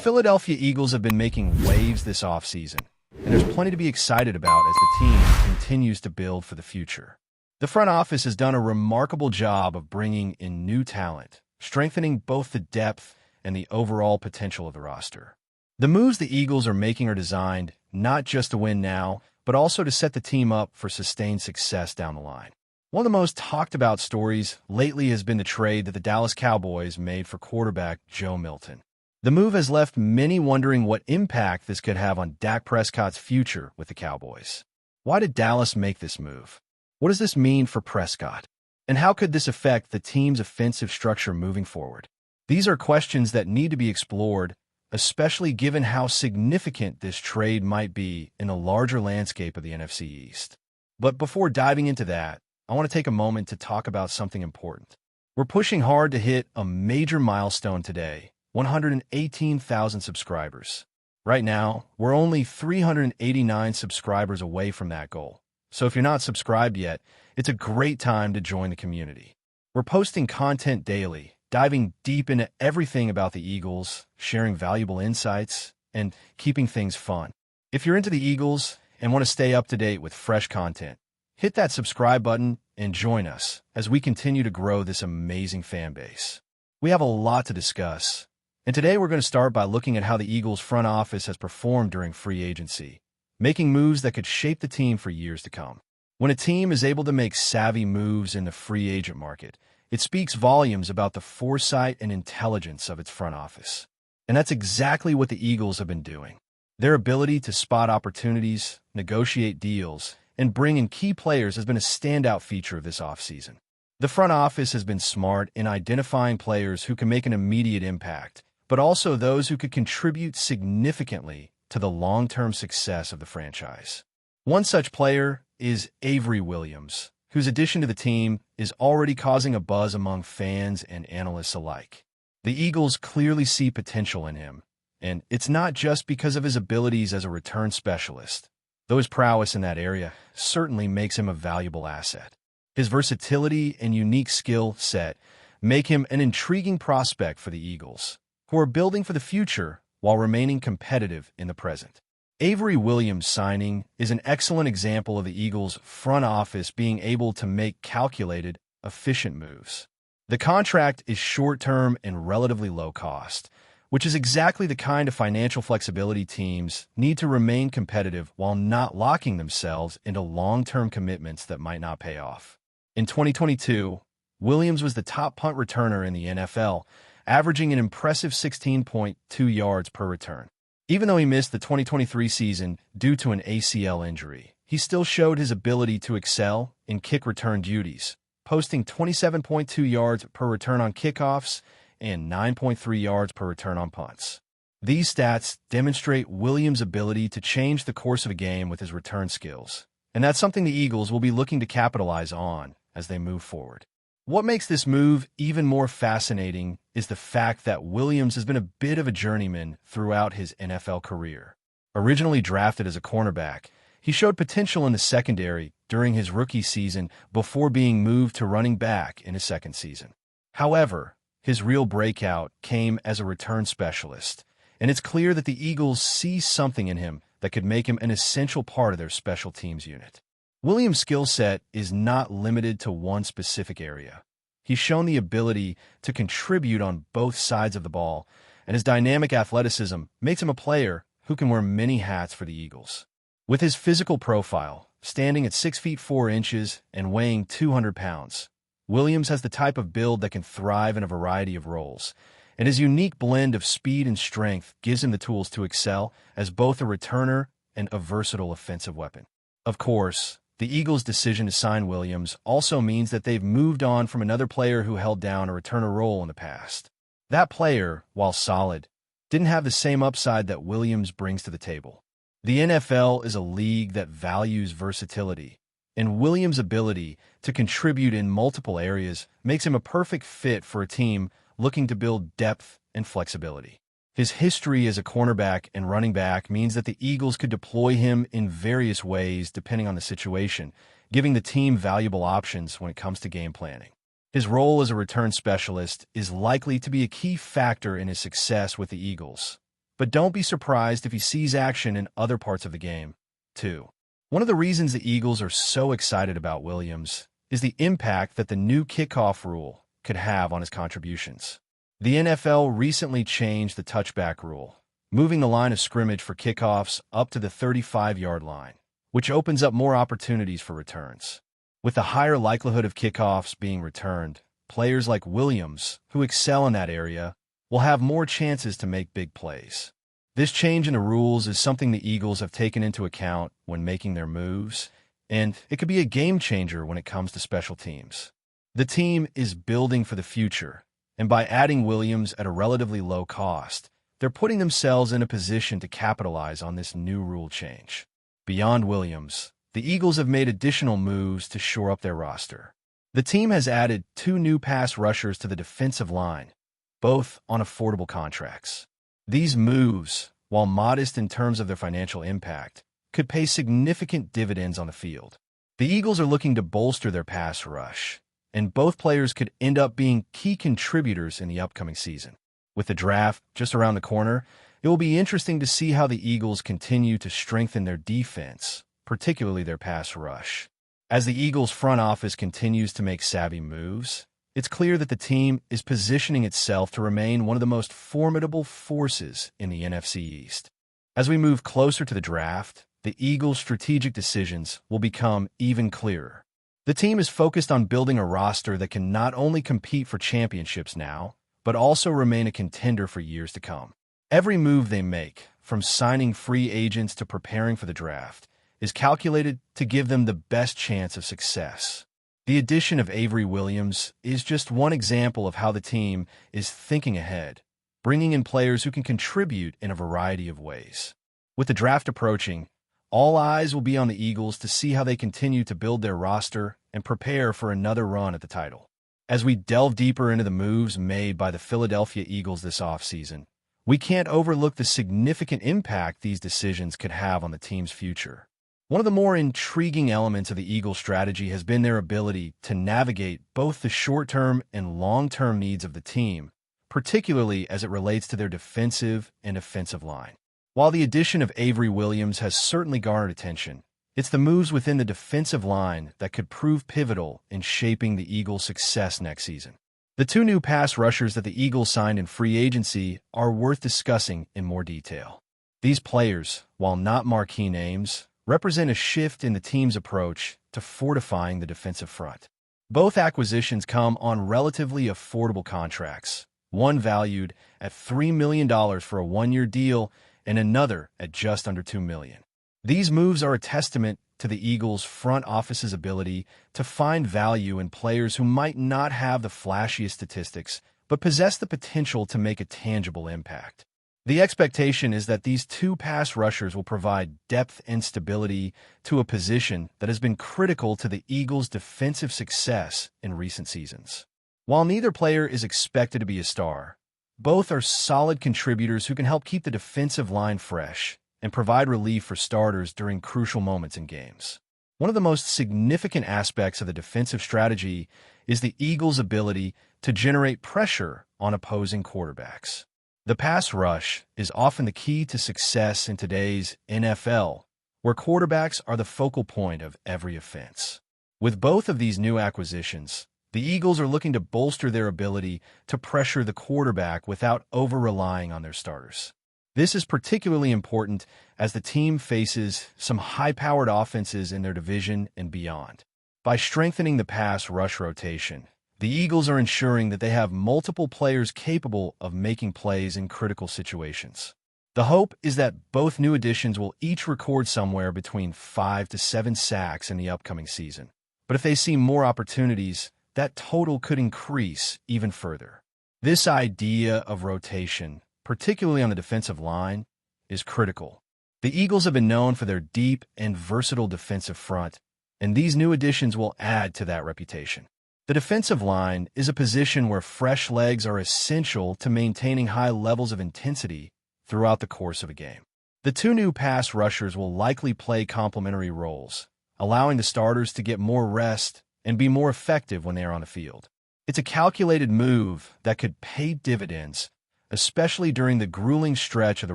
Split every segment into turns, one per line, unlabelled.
Philadelphia Eagles have been making waves this offseason, and there's plenty to be excited about as the team continues to build for the future. The front office has done a remarkable job of bringing in new talent, strengthening both the depth and the overall potential of the roster. The moves the Eagles are making are designed not just to win now, but also to set the team up for sustained success down the line. One of the most talked about stories lately has been the trade that the Dallas Cowboys made for quarterback Joe Milton. The move has left many wondering what impact this could have on Dak Prescott's future with the Cowboys. Why did Dallas make this move? What does this mean for Prescott? And how could this affect the team's offensive structure moving forward? These are questions that need to be explored, especially given how significant this trade might be in the larger landscape of the NFC East. But before diving into that, I want to take a moment to talk about something important. We're pushing hard to hit a major milestone today: 118,000 subscribers. Right now, we're only 389 subscribers away from that goal. So if you're not subscribed yet, it's a great time to join the community. We're posting content daily, diving deep into everything about the Eagles, sharing valuable insights, and keeping things fun. If you're into the Eagles and want to stay up to date with fresh content, hit that subscribe button and join us as we continue to grow this amazing fan base. We have a lot to discuss, and today we're going to start by looking at how the Eagles front office has performed during free agency, making moves that could shape the team for years to come. When a team is able to make savvy moves in the free agent market, it speaks volumes about the foresight and intelligence of its front office. And that's exactly what the Eagles have been doing. Their ability to spot opportunities, negotiate deals, and bring in key players has been a standout feature of this offseason. The front office has been smart in identifying players who can make an immediate impact, but also those who could contribute significantly to the long-term success of the franchise. One such player is Avery Williams, whose addition to the team is already causing a buzz among fans and analysts alike. The Eagles clearly see potential in him, and it's not just because of his abilities as a return specialist, though his prowess in that area certainly makes him a valuable asset. His versatility and unique skill set make him an intriguing prospect for the Eagles, who are building for the future while remaining competitive in the present. Avery Williams' signing is an excellent example of the Eagles' front office being able to make calculated, efficient moves. The contract is short-term and relatively low cost, which is exactly the kind of financial flexibility teams need to remain competitive while not locking themselves into long-term commitments that might not pay off. In 2022, Williams was the top punt returner in the NFL, averaging an impressive 16.2 yards per return. Even though he missed the 2023 season due to an ACL injury, he still showed his ability to excel in kick return duties, posting 27.2 yards per return on kickoffs and 9.3 yards per return on punts. These stats demonstrate Williams' ability to change the course of a game with his return skills, and that's something the Eagles will be looking to capitalize on as they move forward. What makes this move even more fascinating is the fact that Williams has been a bit of a journeyman throughout his NFL career. Originally drafted as a cornerback, he showed potential in the secondary during his rookie season before being moved to running back in his second season. However, his real breakout came as a return specialist, and it's clear that the Eagles see something in him that could make him an essential part of their special teams unit. Williams' skill set is not limited to one specific area. He's shown the ability to contribute on both sides of the ball, and his dynamic athleticism makes him a player who can wear many hats for the Eagles. With his physical profile, standing at 6 feet 4 inches and weighing 200 pounds, Williams has the type of build that can thrive in a variety of roles, and his unique blend of speed and strength gives him the tools to excel as both a returner and a versatile offensive weapon. Of course, the Eagles' decision to sign Williams also means that they've moved on from another player who held down a returner role in the past. That player, while solid, didn't have the same upside that Williams brings to the table. The NFL is a league that values versatility, and Williams' ability to contribute in multiple areas makes him a perfect fit for a team looking to build depth and flexibility. His history as a cornerback and running back means that the Eagles could deploy him in various ways depending on the situation, giving the team valuable options when it comes to game planning. His role as a return specialist is likely to be a key factor in his success with the Eagles, but don't be surprised if he sees action in other parts of the game, too. One of the reasons the Eagles are so excited about Williams is the impact that the new kickoff rule could have on his contributions. The NFL recently changed the touchback rule, moving the line of scrimmage for kickoffs up to the 35-yard line, which opens up more opportunities for returns. With the higher likelihood of kickoffs being returned, players like Williams, who excel in that area, will have more chances to make big plays. This change in the rules is something the Eagles have taken into account when making their moves, and it could be a game changer when it comes to special teams. The team is building for the future, and by adding Williams at a relatively low cost, they're putting themselves in a position to capitalize on this new rule change. Beyond Williams, the Eagles have made additional moves to shore up their roster. The team has added 2 new pass rushers to the defensive line, both on affordable contracts. These moves, while modest in terms of their financial impact, could pay significant dividends on the field. The Eagles are looking to bolster their pass rush, and both players could end up being key contributors in the upcoming season. With the draft just around the corner, it will be interesting to see how the Eagles continue to strengthen their defense, particularly their pass rush. As the Eagles' front office continues to make savvy moves, it's clear that the team is positioning itself to remain one of the most formidable forces in the NFC East. As we move closer to the draft, the Eagles' strategic decisions will become even clearer. The team is focused on building a roster that can not only compete for championships now, but also remain a contender for years to come. Every move they make, from signing free agents to preparing for the draft, is calculated to give them the best chance of success. The addition of Avery Williams is just one example of how the team is thinking ahead, bringing in players who can contribute in a variety of ways. With the draft approaching, all eyes will be on the Eagles to see how they continue to build their roster and prepare for another run at the title. As we delve deeper into the moves made by the Philadelphia Eagles this offseason, we can't overlook the significant impact these decisions could have on the team's future. One of the more intriguing elements of the Eagles' strategy has been their ability to navigate both the short-term and long-term needs of the team, particularly as it relates to their defensive and offensive line. While the addition of Avery Williams has certainly garnered attention, it's the moves within the defensive line that could prove pivotal in shaping the Eagles' success next season. The 2 new pass rushers that the Eagles signed in free agency are worth discussing in more detail. These players, while not marquee names, represent a shift in the team's approach to fortifying the defensive front. Both acquisitions come on relatively affordable contracts, one valued at $3 million for a 1-year deal and another at just under $2 million. These moves are a testament to the Eagles' front office's ability to find value in players who might not have the flashiest statistics, but possess the potential to make a tangible impact. The expectation is that these 2 pass rushers will provide depth and stability to a position that has been critical to the Eagles' defensive success in recent seasons. While neither player is expected to be a star, both are solid contributors who can help keep the defensive line fresh and provide relief for starters during crucial moments in games. One of the most significant aspects of the defensive strategy is the Eagles' ability to generate pressure on opposing quarterbacks. The pass rush is often the key to success in today's NFL, where quarterbacks are the focal point of every offense. With both of these new acquisitions, the Eagles are looking to bolster their ability to pressure the quarterback without over-relying on their starters. This is particularly important as the team faces some high-powered offenses in their division and beyond. By strengthening the pass rush rotation, the Eagles are ensuring that they have multiple players capable of making plays in critical situations. The hope is that both new additions will each record somewhere between 5 to 7 sacks in the upcoming season. But if they see more opportunities, that total could increase even further. This idea of rotation, particularly on the defensive line, is critical. The Eagles have been known for their deep and versatile defensive front, and these new additions will add to that reputation. The defensive line is a position where fresh legs are essential to maintaining high levels of intensity throughout the course of a game. The 2 new pass rushers will likely play complementary roles, allowing the starters to get more rest and be more effective when they are on the field. It's a calculated move that could pay dividends, especially during the grueling stretch of the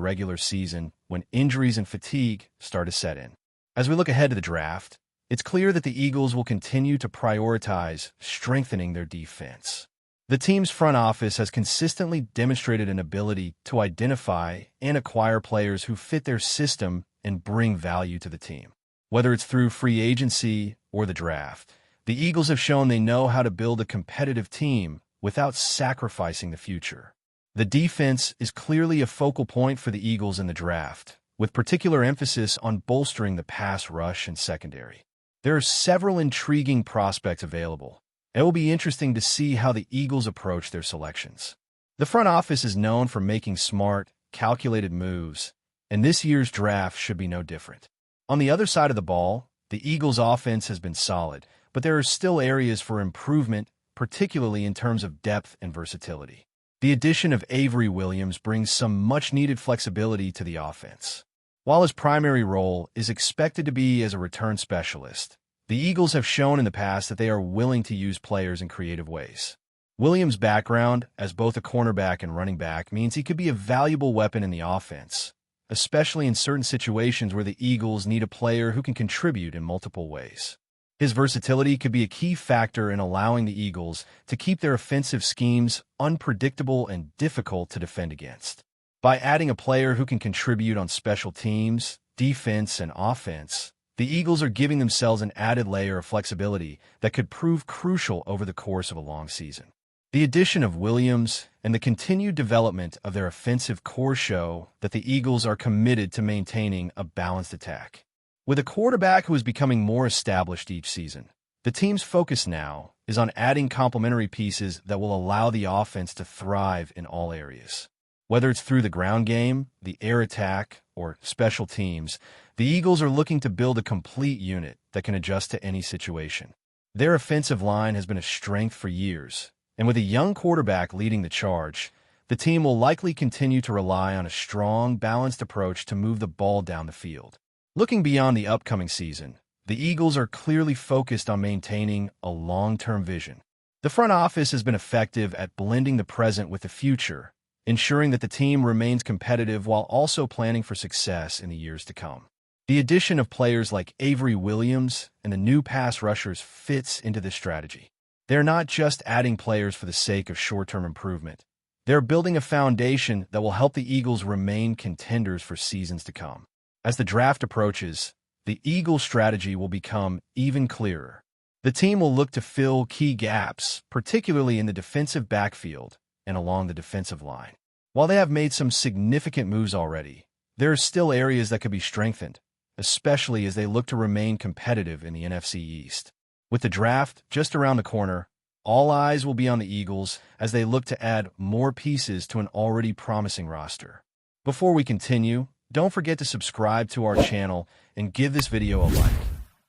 regular season when injuries and fatigue start to set in. As we look ahead to the draft, it's clear that the Eagles will continue to prioritize strengthening their defense. The team's front office has consistently demonstrated an ability to identify and acquire players who fit their system and bring value to the team. Whether it's through free agency or the draft, the Eagles have shown they know how to build a competitive team without sacrificing the future. The defense is clearly a focal point for the Eagles in the draft, with particular emphasis on bolstering the pass rush and secondary. There are several intriguing prospects available. It will be interesting to see how the Eagles approach their selections. The front office is known for making smart, calculated moves, and this year's draft should be no different. On the other side of the ball, the Eagles' offense has been solid, but there are still areas for improvement, particularly in terms of depth and versatility. The addition of Avery Williams brings some much-needed flexibility to the offense. While his primary role is expected to be as a return specialist, the Eagles have shown in the past that they are willing to use players in creative ways. Williams' background as both a cornerback and running back means he could be a valuable weapon in the offense, especially in certain situations where the Eagles need a player who can contribute in multiple ways. His versatility could be a key factor in allowing the Eagles to keep their offensive schemes unpredictable and difficult to defend against. By adding a player who can contribute on special teams, defense, and offense, the Eagles are giving themselves an added layer of flexibility that could prove crucial over the course of a long season. The addition of Williams and the continued development of their offensive core show that the Eagles are committed to maintaining a balanced attack. With a quarterback who is becoming more established each season, the team's focus now is on adding complementary pieces that will allow the offense to thrive in all areas. Whether it's through the ground game, the air attack, or special teams, the Eagles are looking to build a complete unit that can adjust to any situation. Their offensive line has been a strength for years, and with a young quarterback leading the charge, the team will likely continue to rely on a strong, balanced approach to move the ball down the field. Looking beyond the upcoming season, the Eagles are clearly focused on maintaining a long-term vision. The front office has been effective at blending the present with the future, ensuring that the team remains competitive while also planning for success in the years to come. The addition of players like Avery Williams and the new pass rushers fits into this strategy. They're not just adding players for the sake of short-term improvement. They're building a foundation that will help the Eagles remain contenders for seasons to come. As the draft approaches, the Eagles' strategy will become even clearer. The team will look to fill key gaps, particularly in the defensive backfield and along the defensive line. While they have made some significant moves already, there are still areas that could be strengthened, especially as they look to remain competitive in the NFC East. With the draft just around the corner, all eyes will be on the Eagles as they look to add more pieces to an already promising roster. Before we continue, don't forget to subscribe to our channel and give this video a like.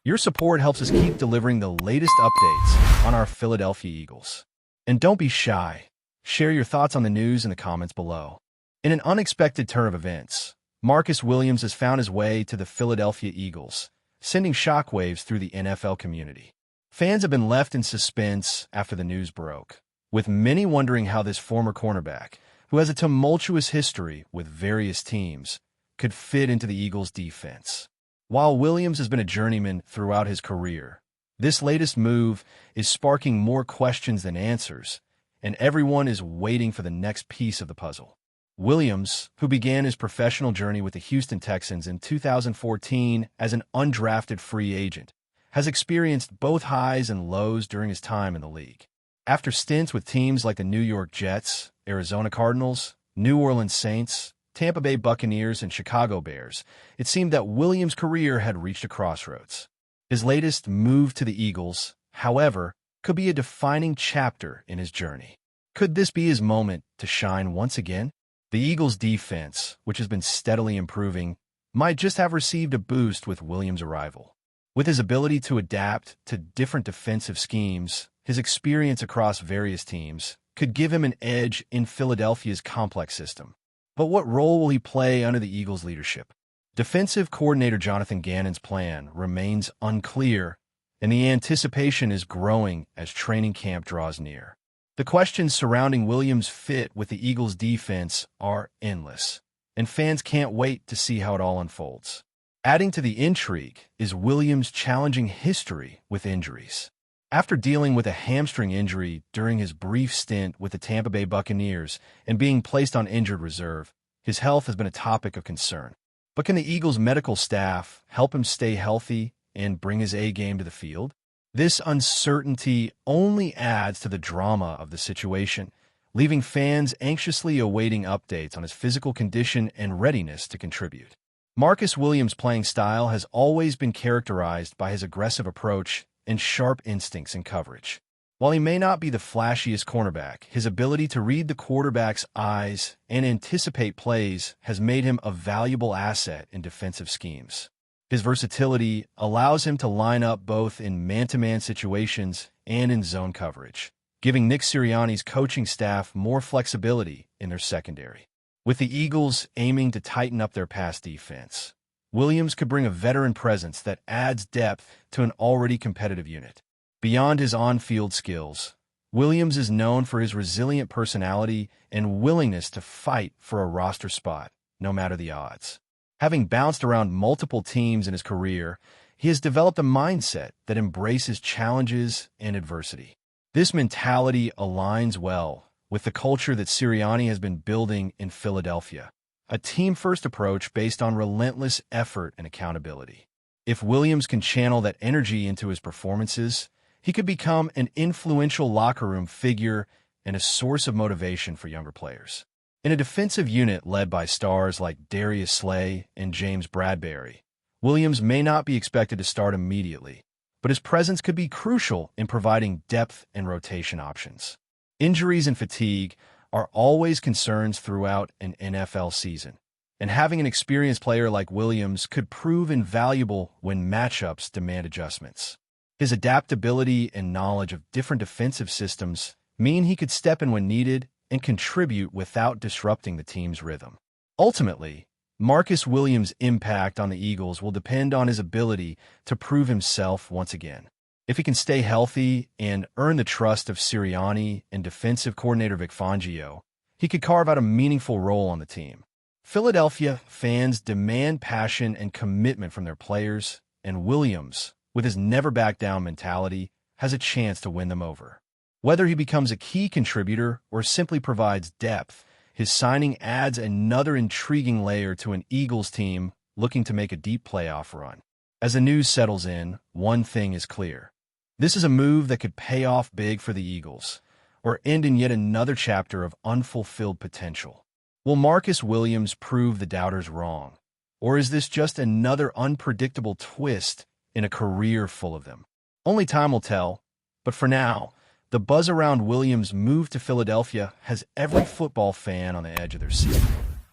Your support helps us keep delivering the latest updates on our Philadelphia Eagles. And don't be shy. Share your thoughts on the news in the comments below. In an unexpected turn of events, Marcus Williams has found his way to the Philadelphia Eagles, sending shockwaves through the NFL community. Fans have been left in suspense after the news broke, with many wondering how this former cornerback, who has a tumultuous history with various teams, could fit into the Eagles' defense. While Williams has been a journeyman throughout his career, this latest move is sparking more questions than answers, and everyone is waiting for the next piece of the puzzle. Williams, who began his professional journey with the Houston Texans in 2014 as an undrafted free agent, has experienced both highs and lows during his time in the league. After stints with teams like the New York Jets, Arizona Cardinals, New Orleans Saints, Tampa Bay Buccaneers, and Chicago Bears, it seemed that Williams' career had reached a crossroads. His latest move to the Eagles, however, could be a defining chapter in his journey. Could this be his moment to shine once again? The Eagles' defense, which has been steadily improving, might just have received a boost with Williams' arrival. With his ability to adapt to different defensive schemes, his experience across various teams could give him an edge in Philadelphia's complex system. But what role will he play under the Eagles' leadership? Defensive coordinator Jonathan Gannon's plan remains unclear, and the anticipation is growing as training camp draws near. The questions surrounding Williams' fit with the Eagles' defense are endless, and fans can't wait to see how it all unfolds. Adding to the intrigue is Williams' challenging history with injuries. After dealing with a hamstring injury during his brief stint with the Tampa Bay Buccaneers and being placed on injured reserve, his health has been a topic of concern. But can the Eagles' medical staff help him stay healthy and bring his A game to the field? This uncertainty only adds to the drama of the situation, leaving fans anxiously awaiting updates on his physical condition and readiness to contribute. Marcus Williams' playing style has always been characterized by his aggressive approach and sharp instincts in coverage. While he may not be the flashiest cornerback, his ability to read the quarterback's eyes and anticipate plays has made him a valuable asset in defensive schemes. His versatility allows him to line up both in man-to-man situations and in zone coverage, giving Nick Sirianni's coaching staff more flexibility in their secondary. With the Eagles aiming to tighten up their pass defense, Williams could bring a veteran presence that adds depth to an already competitive unit. Beyond his on-field skills, Williams is known for his resilient personality and willingness to fight for a roster spot, no matter the odds. Having bounced around multiple teams in his career, he has developed a mindset that embraces challenges and adversity. This mentality aligns well with the culture that Sirianni has been building in Philadelphia, a team-first approach based on relentless effort and accountability. If Williams can channel that energy into his performances, he could become an influential locker room figure and a source of motivation for younger players. In a defensive unit led by stars like Darius Slay and James Bradberry, Williams may not be expected to start immediately, but his presence could be crucial in providing depth and rotation options. Injuries and fatigue are always concerns throughout an NFL season, and having an experienced player like Williams could prove invaluable when matchups demand adjustments. His adaptability and knowledge of different defensive systems mean he could step in when needed and contribute without disrupting the team's rhythm. Ultimately, Marcus Williams' impact on the Eagles will depend on his ability to prove himself once again. If he can stay healthy and earn the trust of Sirianni and defensive coordinator Vic Fangio, he could carve out a meaningful role on the team. Philadelphia fans demand passion and commitment from their players, and Williams, with his never-back-down mentality, has a chance to win them over. Whether he becomes a key contributor or simply provides depth, his signing adds another intriguing layer to an Eagles team looking to make a deep playoff run. As the news settles in, one thing is clear. This is a move that could pay off big for the Eagles, or end in yet another chapter of unfulfilled potential. Will Marcus Williams prove the doubters wrong, or is this just another unpredictable twist in a career full of them? Only time will tell, but for now, the buzz around Williams' move to Philadelphia has every football fan on the edge of their seat.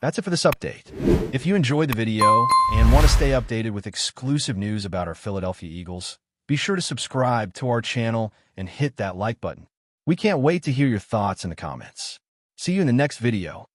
That's it for this update. If you enjoyed the video and want to stay updated with exclusive news about our Philadelphia Eagles, be sure to subscribe to our channel and hit that like button. We can't wait to hear your thoughts in the comments. See you in the next video.